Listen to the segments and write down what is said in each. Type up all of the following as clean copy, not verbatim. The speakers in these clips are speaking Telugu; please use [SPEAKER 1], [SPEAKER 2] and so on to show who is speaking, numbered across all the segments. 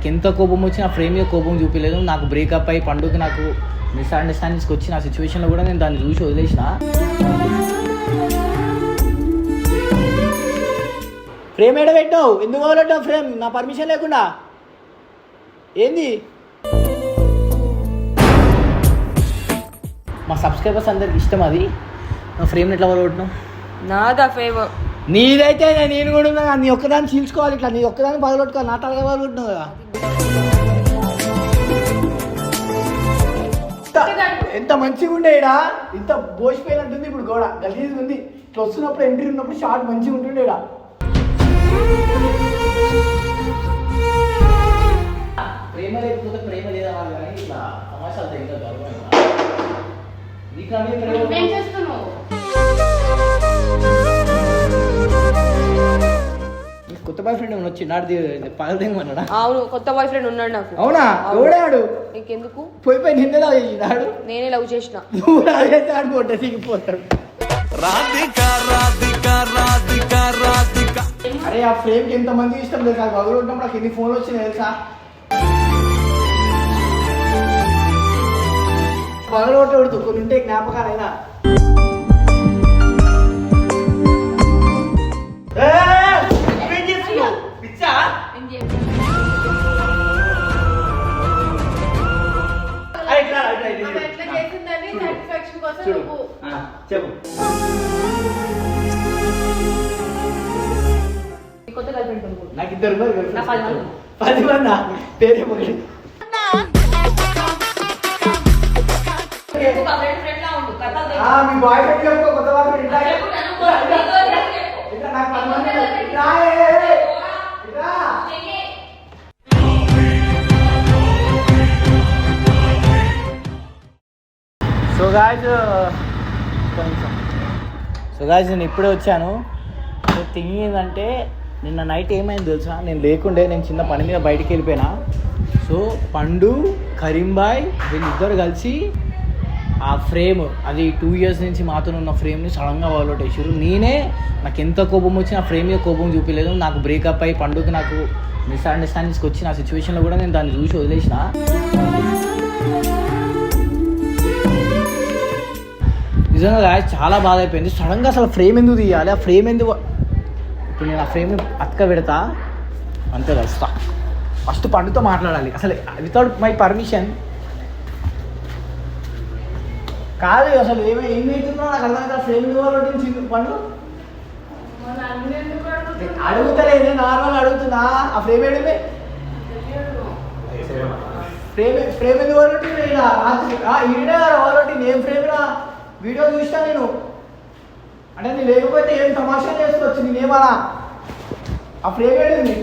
[SPEAKER 1] నాకు ఎంత కోపం వచ్చి నా ఫ్రేమ్ మీద కోపం చూపించలేదు. నాకు బ్రేకప్ అయ్యి పండుగ నాకు మిస్అండర్స్టాండింగ్స్కి వచ్చి నా సిచ్యువేషన్లో కూడా నేను దాన్ని చూసి వదిలేసిన. ఫ్రేమ్ ఏడ పెట్టావు? ఎందుకు వదిలేటావు ఫ్రేమ్ నా పర్మిషన్ లేకుండా? ఏంది? మా సబ్స్క్రైబర్స్ అందరికి ఇష్టం అది. నా ఫ్రేమ్ ఎట్లా వదిలిపెట్టినావు?
[SPEAKER 2] నాదా ఫేవర్
[SPEAKER 1] నీదైతే నేను కూడా ఉన్నా. నీ ఒక్కదాన్ని చీల్చుకోవాలి, ఇట్లా నీ ఒక్కదాన్ని పగలొట్టుకోవాలి. నా తలగా పగలొట్టున్నావు కదా. ఎంత మంచిగా ఉండే ఇడా, ఇంత బోసిపోయినట్టుంది. ఇప్పుడు గోడ గలీజ్గా ఉంది. ఇట్లా వస్తున్నప్పుడు ఎంట్రీ ఉన్నప్పుడు షార్ట్ మంచిగా ఉంటుండే ఇడా. ప్రేమ లేకపోతే ప్రేమ లేదా కానీ ఇట్లా తమాషాలు ఇంకా గర్వం. నీకు అనే ప్రేమ కొత్త బాయ్ ఫ్రెండ్ వచ్చి నాడు పగలదేమన్నాడా?
[SPEAKER 2] అవును, కొత్త బాయ్ ఫ్రెండ్ ఉన్నాడు నాకు.
[SPEAKER 1] అవునా? ఎవడాడు?
[SPEAKER 2] నీకెందుకు?
[SPEAKER 1] పోయి నిన్నే లవ్ చేసినాడు.
[SPEAKER 2] నేనే లవ్ చేసిన.
[SPEAKER 1] నువ్వు లవ్ చేస్తే ఆడు కొట్ట దిగిపోతాడు. అరే ఆ ఫ్రేమ్ కి ఎంత మంది ఇష్టం తెలుసా? గౌరవ ఉన్నప్పుడు నాకు ఎన్ని ఫోన్లు వచ్చినాయి తెలుసా? పగలగొట్టకూడదు, కొన్ని ఉంటే జ్ఞాపకాలైనా. చెప్పు. నాకు ఇద్దరు 10 మంది పేరే ఒకటి. మీ బాయ్ ఫ్రెండ్ చెప్పుకో, కొత్త బాయ్ ఫ్రెండ్. నాకు 10 మంది. సో గాయ్స్ నేను ఇప్పుడే వచ్చాను. సో థింగ్ ఏంటంటే నిన్న నైట్ ఏమైంది తెలుసా? నేను లేకుండే, నేను చిన్న పని మీద బయటికి వెళ్ళిపోయినా. సో పండు, కరీంబాయ్ వీళ్ళిద్దరు కలిసి ఆ ఫ్రేమ్, అది 2 years నుంచి మాతో ఉన్న ఫ్రేమ్ని సడన్గా వాల్అవుట్ వేసారు. నేనే నాకు ఎంత కోపం వచ్చి నా ఫ్రేమ్ మీద కోపం చూపించలేదు. నాకు బ్రేకప్ అయ్యి పండుగ నాకు మిస్అండర్స్టాండింగ్స్కి వచ్చి నా సిచ్యువేషన్లో కూడా నేను దాన్ని చూసి వదిలేసిన. నిజంగా చాలా బాధ అయిపోయింది. సడన్గా అసలు ఫ్రేమ్ ఎందుకు తీయాలి? ఆ ఫ్రేమ్ ఎందుకు? ఇప్పుడు నేను ఆ ఫ్రేమ్ని అతక పెడతా అంతే కలుస్తా. ఫస్ట్ పండుతో మాట్లాడాలి అసలు వితౌట్ మై పర్మిషన్. కాదు అసలు ఏమైతుందో నాకు అర్థం కదా. ఫ్రేమ్ ఎందుకు పండు అడుగుతలేదు, నార్మల్ అడుగుతున్నా. ఆ ఫ్రేమ్ ఏడుంది? ఫ్రేమ్ ఎందుకు వాళ్ళొట్టింది? ఈడే వాళ్ళొట్టింది. ఏం ఫ్రేమ్ రా? వీడియో చూస్తా నేను. అంటే నేను లేకపోతే ఏం తమాషా చేసుకోవచ్చు. నేనేమన్నా ఆ ఫ్రేమ్ ఏడింది?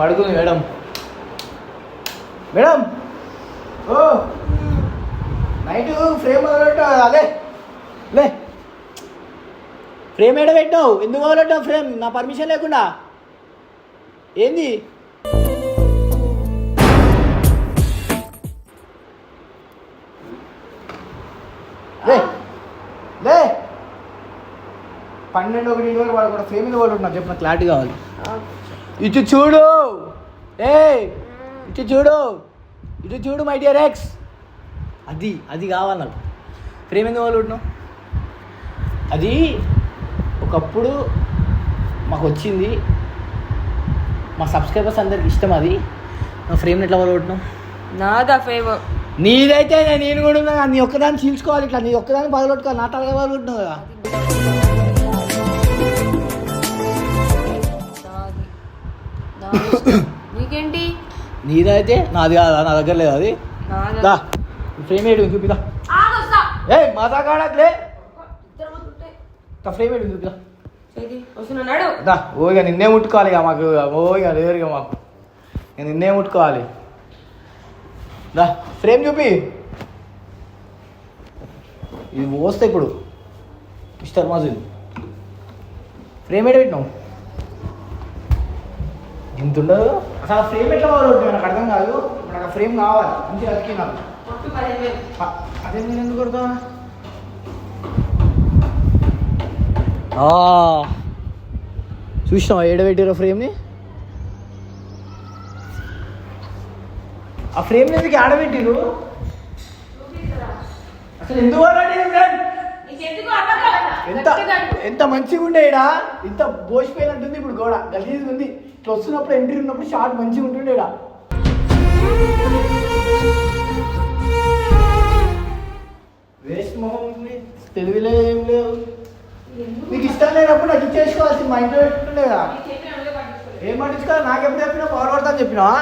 [SPEAKER 1] అడుగుంది మేడం. మేడం ఓ నైట్ ఫ్రేమ్ వదలట్టావు. అదే లే ఫ్రేమ్ ఏడ పెట్టావు? ఎందుకు వదలట్టావు ఫ్రేమ్ నా పర్మిషన్ లేకుండా? ఏంది? లే లే 12-1 వరకు వాడు కూడా ఫ్రేమ్ మీద వాళ్ళు నాకు చెప్పిన క్లారిటీ కావాలి. ఇటు చూడు, ఇటు చూడు, ఇటు చూడు మై డియర్ ఎక్స్. అది కావాలి నాకు. ఫ్రేమ్ ఎందుకు వాళ్ళు? అది ఒకప్పుడు మాకు వచ్చింది, మా సబ్స్క్రైబర్స్ అందరికి ఇష్టం. అది నా ఫ్రేమ్ ఎట్లా వదిలిపెట్టినావు?
[SPEAKER 2] నాదా ఫేవర్.
[SPEAKER 1] నీదైతే నేను కూడా ఉన్నా. నీ ఒక్కదాన్ని చీల్చుకోవాలి, ఇట్లా నీ ఒక్కదాన్ని పగలొట్టుకోవాలి. నా తలగా పగలొట్టున్నావు కదా.
[SPEAKER 2] నీకేంటి?
[SPEAKER 1] నీదైతే నాది కాదా? నా దగ్గర లేదు అది. ఫ్రేమ్ వేయడం చూపిదా? మాతా కాడలే ఫ్రేమ్ వేయడం చూపిదా? ఓ ఇక నిన్నే ముట్టుకోవాలి. ఇక మాకు ఇక లేరు ఇక మాకు. ఇక నిన్నే ముట్టుకోవాలి. దా ఫ్రేమ్ చూపి. ఇది పోస్తే ఇప్పుడు మిస్టర్ మాజుల్ ఫ్రేమ్ ఏడ పెట్టినావు? ఇంత ఉండదు అసలు. ఆ ఫ్రేమ్ ఎట్లా కావాలి నాకు అర్థం కాదు. నాకు ఆ ఫ్రేమ్ కావాలి. మంచిగా అతికి నాకు. అదే నేను ఎందుకు కొడతా? చూసినావా ఏడబెట్టిరో ఫ్రేమ్ని? ఆ ఫ్రేమ్ ఎందుకు ఆడబెట్టిరు అసలు? ఎందుకు ఎంత ఎంత మంచిగా ఉండే ఈడ, ఇంత బోసిపోయినట్టుంది. ఇప్పుడు గోడ గలీజ్గా ఉంది. ఇట్లా వస్తున్నప్పుడు ఎంట్రీ ఉన్నప్పుడు షార్ట్ మంచిగా ఉంటుండే ఈడ. వేస్ట్ మొహం తెలివిలో ఏం లేవు. నీకు ఇష్టం లేనప్పుడు నాకు ఇచ్చేసుకోవాల్సింది. మా ఇంట్లో పెట్టుకుంటే కదా. ఏం పట్టించుకోవాలి? నాకెప్పుడు చెప్పినావు? పవర్ పడతా అని చెప్పినావా?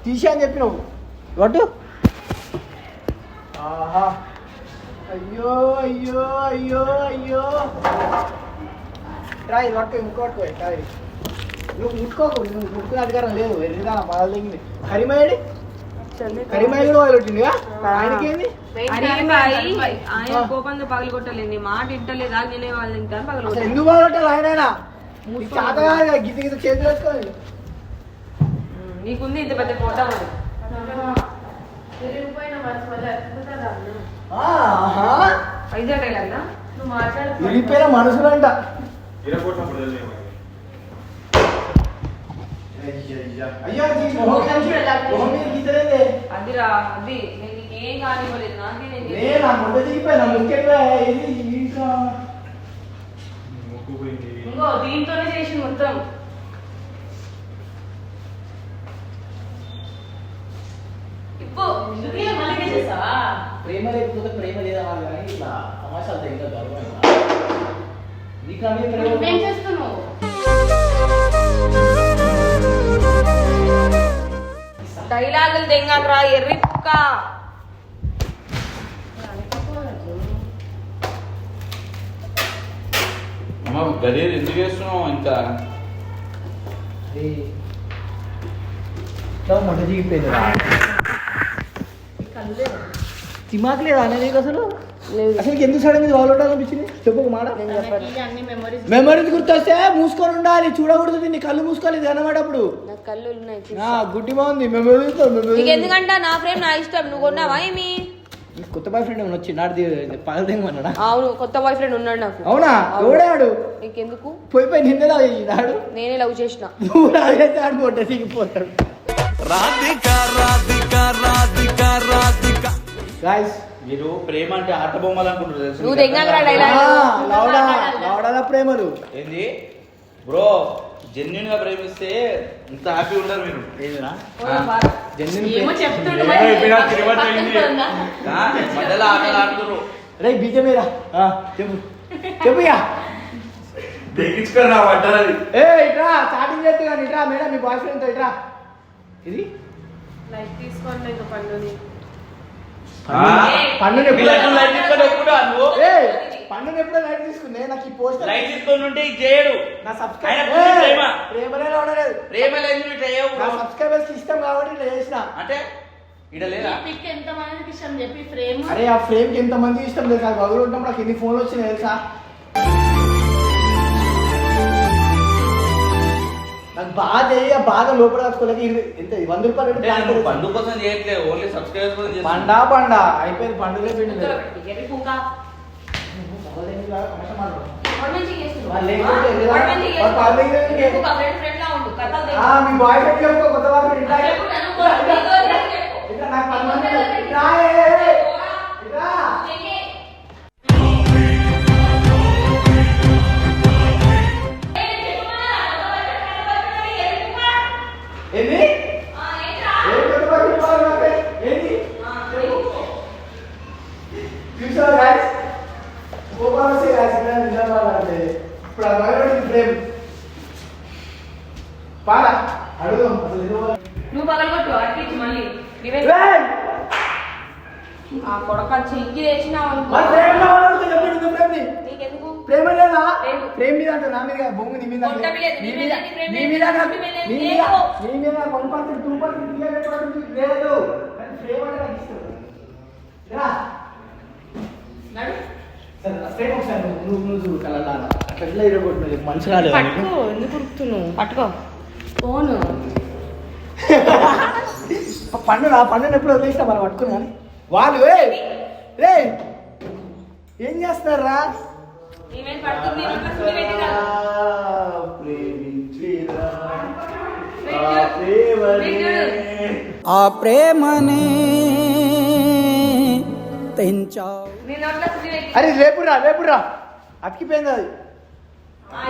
[SPEAKER 1] తీసి అని చెప్పినావు. పట్టు. ఆహా, అయ్యో అయ్యో అయ్యో అయ్యో. ట్రై పట్టు, ఇంకోటి ట్రై. నువ్వు ముట్టుకోకు, నువ్వు ముట్టుకునే అధికారం లేదు. ఎదురుదా పదాలు దిగింది. కరిమాయడి కరిమాయి కూడా వాళ్ళు పెట్టిందిగా. ఆయనకేంది?
[SPEAKER 2] ఆయన కోపంతో పగలు కొట్టలేదు, మాట ఇంటలేదు. నేనే వాళ్ళు తింటాను పగలు.
[SPEAKER 1] ఎందుకు పగలొట్టాలి? ఆయన చాతగా గీత గీత చేతులు వేసుకోవాలి.
[SPEAKER 2] నీకుంది ఇంత పెద్ద కోట.
[SPEAKER 1] వెళ్ళిపోయిన మనుషులంట.
[SPEAKER 2] అదిరా అది ఏం కానివ్వలేదు. ఇంకో దీంతోనే చేసి మొత్తం.
[SPEAKER 1] ప్రేమ లేకపోతే ప్రేమ లేదా కానీ ఇట్లా తమాషాలు ఇంకా గర్వం నీకు అనే ప్రేమ చేస్తున్నావు.
[SPEAKER 2] డైలాగులు తెంగరా ఎర్రి కుక్క.
[SPEAKER 3] గదే ఎందుకు చేస్తున్నావు? ఇంకా
[SPEAKER 1] మొట్ట దిగిపోయింది. తిమాకు లేదా అనేది అసలు? అసలు ఎందుకు సడన్ గా వాళ్ళు అనిపించింది? చెప్పు మాట. మెమరీస్ గుర్తొస్తే మూసుకొని ఉండాలి, చూడకూడదు. దీన్ని కళ్ళు మూసుకోలేదు అన్నమాటప్పుడు.
[SPEAKER 2] కళ్ళు
[SPEAKER 1] గుడ్డి బాగుంది. మెమరీస్
[SPEAKER 2] ఎందుకంటే నా ఫ్రెండ్ నా ఇష్టం. నువ్వు కొన్నావా? ఏమి
[SPEAKER 1] కొత్త బాయ్ ఫ్రెండ్ ఏమైనా వచ్చి నాడు పగలదేమన్నాడా?
[SPEAKER 2] అవును, కొత్త బాయ్ ఫ్రెండ్ ఉన్నాడు నాకు.
[SPEAKER 1] అవునా? ఎవడాడు?
[SPEAKER 2] నీకెందుకు?
[SPEAKER 1] పోయి నిన్నే లవ్ చేసినాడు.
[SPEAKER 2] నేనే లవ్ చేసిన.
[SPEAKER 1] నువ్వు లవ్ చేస్తే ఆడు పొట్ట దిగిపోతాడు.
[SPEAKER 3] మీరు ప్రేమ అంటే ఆట బొమ్మలు అనుకుంటారు.
[SPEAKER 2] నువ్వు తెంగరా డైలాగ్.
[SPEAKER 1] ప్రేమలు
[SPEAKER 3] ఏంది బ్రో? జెన్యున్ గా ప్రేమిస్తే ఇంత హ్యాపీ ఉండరు మీరు. మధ్యలో ఆటలు ఆడుతున్నారు.
[SPEAKER 1] రే బీజమేరా చెప్పు చెప్పుయా.
[SPEAKER 3] తెగించుకొని పడ్డారు.
[SPEAKER 1] ఏ ఇట్రా, స్టార్టింగ్ చేస్తే కానీ ఇట్రా. మేడం మీ బాయ్ ఫ్రెండ్తో ఇట్రా. ఇది
[SPEAKER 2] తీసుకోండి. ఇంకా పండుని
[SPEAKER 1] పండుని ఎప్పుడు లైట్ తీసుకుంది. నాకు ఈ పోస్టర్
[SPEAKER 3] లైట్ తీసుకొని ఉంటే ఇది చేయడు.
[SPEAKER 1] నా సబ్స్క్రైబర్స్ ఇష్టం కాబట్టి ఇట్లా చేసిన.
[SPEAKER 3] అంటే ఇడ లేదా?
[SPEAKER 1] అరే ఆ ఫ్రేమ్ కి ఎంత మంది ఇష్టం తెలుసా? గౌరవ ఉన్నప్పుడు నాకు ఎన్ని ఫోన్లు వచ్చినాయి తెలుసా? నాకు బాగా లోపల రాసుకోలేదు. ఎంత 100 రూపాయలు
[SPEAKER 3] పండు కోసం చేయట్లేదు, ఓన్లీ సబ్స్క్రైబర్స్ కోసం.
[SPEAKER 1] పండా అయిపోయింది. పండుగ పిండి మీ బాయ్ ఫ్రెండ్ కొత్త బాయ్ ఫ్రెండ్
[SPEAKER 2] నువ్వు పగలగొట్టు అట్టించి మళ్ళీ ఆ కొడక చెక్కి తెచ్చినావు. నీకెందుకు
[SPEAKER 1] ప్రేమ లేదా? ప్రేమ మీద అంటే నా మీద బొంగు నీ మీద లేదు. ప్రేమ అంటే నాకు ఇష్టం. ప్రేమ ఒకసారి నువ్వు కలలా అట్లా ఇరగొట్టు మంచి రాలేదు.
[SPEAKER 2] ఎందుకు ఉరుకుతున్నావు? పట్టుకో ఫోను.
[SPEAKER 1] పండుని ఎప్పుడు వదిలేసినా మనం పట్టుకుని కానీ వాళ్ళు రే ఏం చేస్తున్నారా?
[SPEAKER 2] ఈమె పడుతుంది నోట్లో సుత్తి పెట్టిరా.
[SPEAKER 1] ఆ ప్రేమనే పెంచావు.
[SPEAKER 2] నీ నోట్లో సుత్తి పెట్టి.
[SPEAKER 1] అరే రేపురా అతికిపోయింది అది.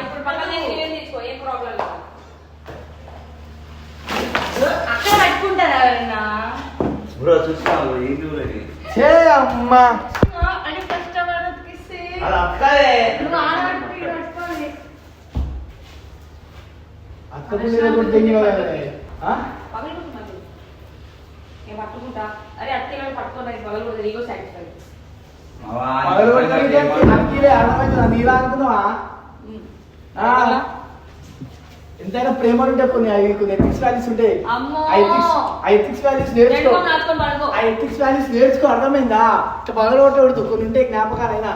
[SPEAKER 2] ఇప్పుడు పక్కన నేను తీసుకో, ఏం ప్రాబ్లం లేదు. అక్కడ పట్టుకుంటారా ఎవరైనా?
[SPEAKER 3] బ్రో చూస్తాను ఏంటి ఊరని
[SPEAKER 1] చే అమ్మా
[SPEAKER 2] అని కష్టపడకిస్తే
[SPEAKER 3] అది అక్కడే
[SPEAKER 2] నువ్వు ఆడబట్టి పట్టుకోండి. పగలుకుంటున్నాను నేను పట్టుకుంటా. అరే అట్లా పట్టుకోండి పగలు కూడా ఈగో సాటిస్ఫై.
[SPEAKER 1] నీలా అనుకున్నావా? ఎంతైనా ప్రేమలు ఉంటాయి, కొన్ని ఎథిక్స్ వాల్యూస్ ఉంటాయి. ఎథిక్స్ వాల్యూస్ నేర్చుకో, ఎథిక్స్ వాల్యూస్ నేర్చుకో, అర్థమైందా? ఇట్లా పగలగొట్టకూడదు, కొన్ని ఉంటాయి జ్ఞాపకాలైనా.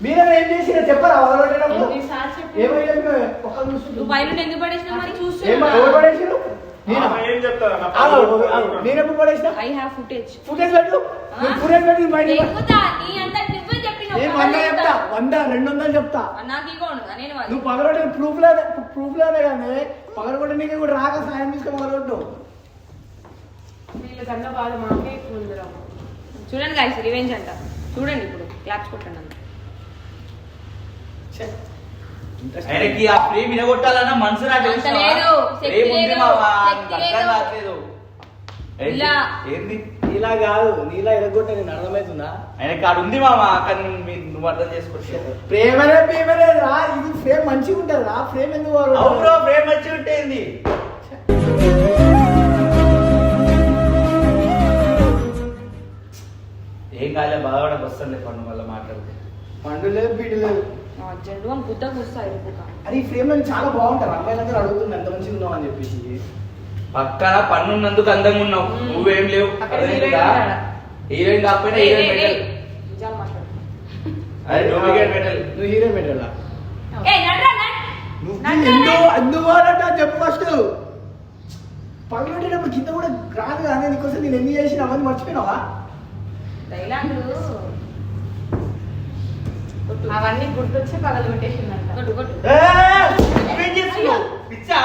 [SPEAKER 1] మీరే ఏం చేసినా చెప్పరా? పగలగొట్టేటప్పుడు ఏమైనా
[SPEAKER 2] ఎందుకు పడేసినా మరి చూస్తూ
[SPEAKER 1] నేను ఎప్పుడు పడేసిన?
[SPEAKER 2] I have footage.
[SPEAKER 1] ఫుటేజ్ పెట్టు, ఫుటేజ్ పెట్టు. బయట
[SPEAKER 2] నీ అంతా నువ్వే చెప్పిన.
[SPEAKER 1] నేను 100 చెప్తా, 100 200 చెప్తా.
[SPEAKER 2] నాకు ఇగో నేను
[SPEAKER 1] నువ్వు పగలగొట్టే ప్రూఫ్ లేదే కానీ పగలగొట్టే నీకు కూడా రాక సాయం తీసుకొని పగలగొట్టు.
[SPEAKER 2] వీళ్ళకన్నా బాధ మాకే ఎక్కువ ఉందిరా. చూడండి గాయస్, రివెంజ్ అంట. చూడండి ఇప్పుడు క్లాప్స్ కొట్టండి అంత.
[SPEAKER 3] ఆయనకి ఆ ప్రేమ వినగొట్టాలన్న మనసు నాకు
[SPEAKER 2] అంత లేదు, శక్తి లేదు. ఇలా
[SPEAKER 3] ఏంది
[SPEAKER 1] నీలా కాదు, నీలా ఎరగొట్టే నేను అర్థమవుతుందా?
[SPEAKER 3] ఆయనకి ఆడు ఉంది మామ, కానీ నువ్వు అర్థం చేసుకోవచ్చు.
[SPEAKER 1] ప్రేమనే రా, ఇది ఫ్రేమ్ మంచిగా ఉంటుంది రా. ఫ్రేమ్ ఎందుకు
[SPEAKER 3] అవును, ప్రేమ మంచిగా ఉంటుంది. ఏం కాలే, బాధపడక వస్తుంది పండు వల్ల మాట్లాడితే.
[SPEAKER 1] పండు లేదు, బీడు లేదు.
[SPEAKER 2] జెండు అని బుద్ధ కూస్తాయి.
[SPEAKER 1] అది ఈ ఫ్రేమ్ లో చాలా బాగుంటారు. అమ్మాయిలందరూ అడుగుతుంది ఎంత మంచిగా ఉన్నావు అని చెప్పేసి.
[SPEAKER 3] పక్కన పన్నున్నందుకు అందంగా ఉన్నావు, నువ్వేం లేవు. హీరోయిన్ కాకపోయినా హీరోయిన్ మెటల్. అదే డూప్లికేట్ మెటల్.
[SPEAKER 1] నువ్వు హీరోయిన్ మెటల్ ఎందుకు చెప్పు ఫస్ట్. పగలగొట్టేటప్పుడు కింద కూడా రాదు కానీ నీకోసం నేను ఎన్ని చేసిన అవన్నీ మర్చిపోయినావా?
[SPEAKER 2] అవన్నీ గుర్తొచ్చి పగలు కొట్టేసిందంట.
[SPEAKER 3] పిచ్చా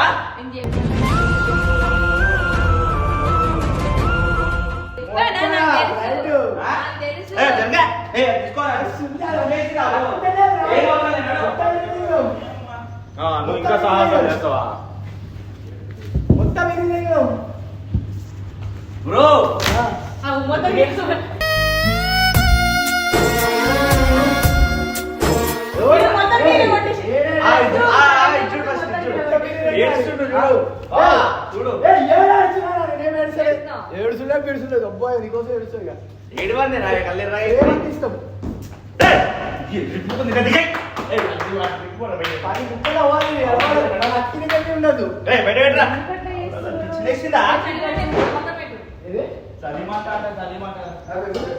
[SPEAKER 3] నువ్వు ఇంకా సాహసం చేస్తావా
[SPEAKER 1] మొత్తం
[SPEAKER 3] బ్రో?
[SPEAKER 1] ఏడుచులే పిడుచులేదు అబ్బాయి, నీకోసం ఏడుస్తుంది.
[SPEAKER 3] ఏడువంది రాయ కళ్ళే రాయ
[SPEAKER 1] ఇష్టం.
[SPEAKER 3] 10
[SPEAKER 1] ముక్కలు అవ్వాలి, అక్కిని కట్టి ఉండదు.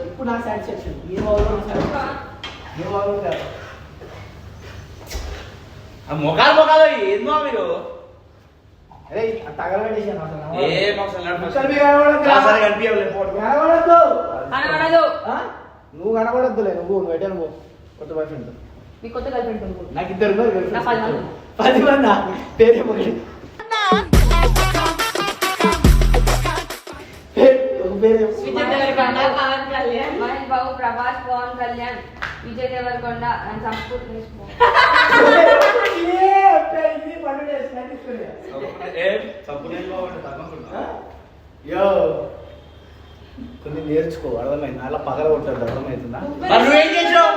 [SPEAKER 1] ఇప్పుడు నా సాటిస్ఫాక్షన్.
[SPEAKER 3] మొగాలు ఏందో మీరు.
[SPEAKER 1] అరే తగలబెట్టేసాను అసలు. నువ్వు కనబడద్దులే, నువ్వు పెట్టాను పో. కొత్త బాయ్ ఫ్రెండ్ నాకు 2 ఉన్నారు. 10 మంది పేరే మహేష్
[SPEAKER 2] బాబు, ప్రభాస్, పవన్ కళ్యాణ్, విజయ్ దేవరకొండ అండ్ సంస్కృతి.
[SPEAKER 1] కొన్ని నేర్చుకో, అర్థమైంది? అలా పగల కొట్టాడు, అర్థమవుతుందా?
[SPEAKER 3] నువ్వేం చేసావు?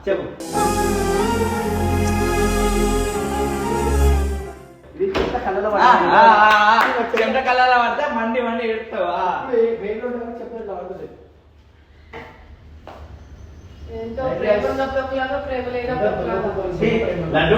[SPEAKER 3] చెప్పు. కళ్ళ పడితే మండి ఎడుతావా?
[SPEAKER 2] ప్రేమ లేదో
[SPEAKER 3] లడ్డు